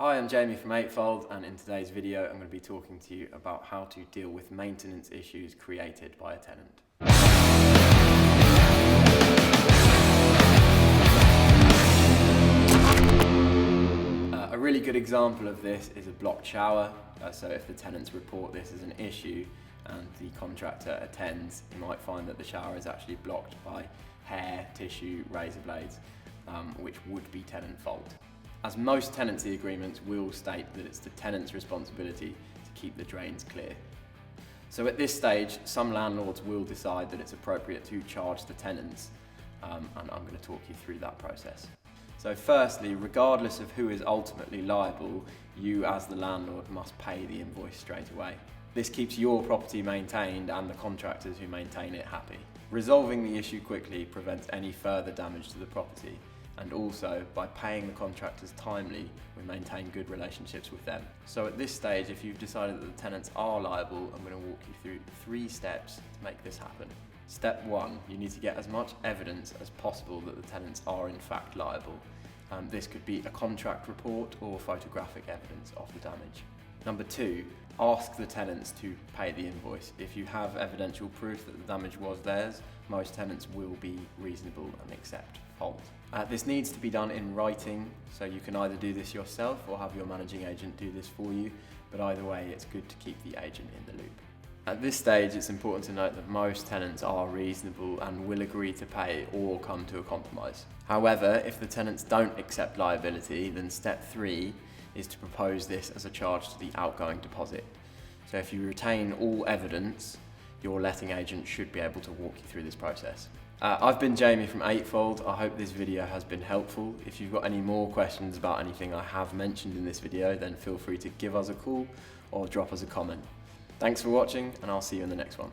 Hi, I'm Jaimie from Eightfold, and in today's video I'm going to be talking to you about how to deal with maintenance issues created by a tenant. A really good example of this is a blocked shower. So if the tenants report this as an issue and the contractor attends, you might find that the shower is actually blocked by hair, tissue, razor blades, which would be tenant fault. As most tenancy agreements will state that it's the tenant's responsibility to keep the drains clear. So at this stage, some landlords will decide that it's appropriate to charge the tenants, and I'm going to talk you through that process. So firstly, regardless of who is ultimately liable, you as the landlord must pay the invoice straight away. This keeps your property maintained and the contractors who maintain it happy. Resolving the issue quickly prevents any further damage to the property, and also by paying the contractors timely, we maintain good relationships with them. So at this stage, if you've decided that the tenants are liable, I'm going to walk you through 3 steps to make this happen. Step 1, you need to get as much evidence as possible that the tenants are in fact liable. This could be a contract report or photographic evidence of the damage. Number 2, ask the tenants to pay the invoice. If you have evidential proof that the damage was theirs, most tenants will be reasonable and accept fault. This needs to be done in writing, so you can either do this yourself or have your managing agent do this for you, but either way it's good to keep the agent in the loop. At this stage, it's important to note that most tenants are reasonable and will agree to pay or come to a compromise. However, if the tenants don't accept liability, then step 3 is to propose this as a charge to the outgoing deposit. So if you retain all evidence, your letting agent should be able to walk you through this process. I've been Jaimie from Eightfold. I hope this video has been helpful. If you've got any more questions about anything I have mentioned in this video, then feel free to give us a call or drop us a comment. Thanks for watching, and I'll see you in the next one.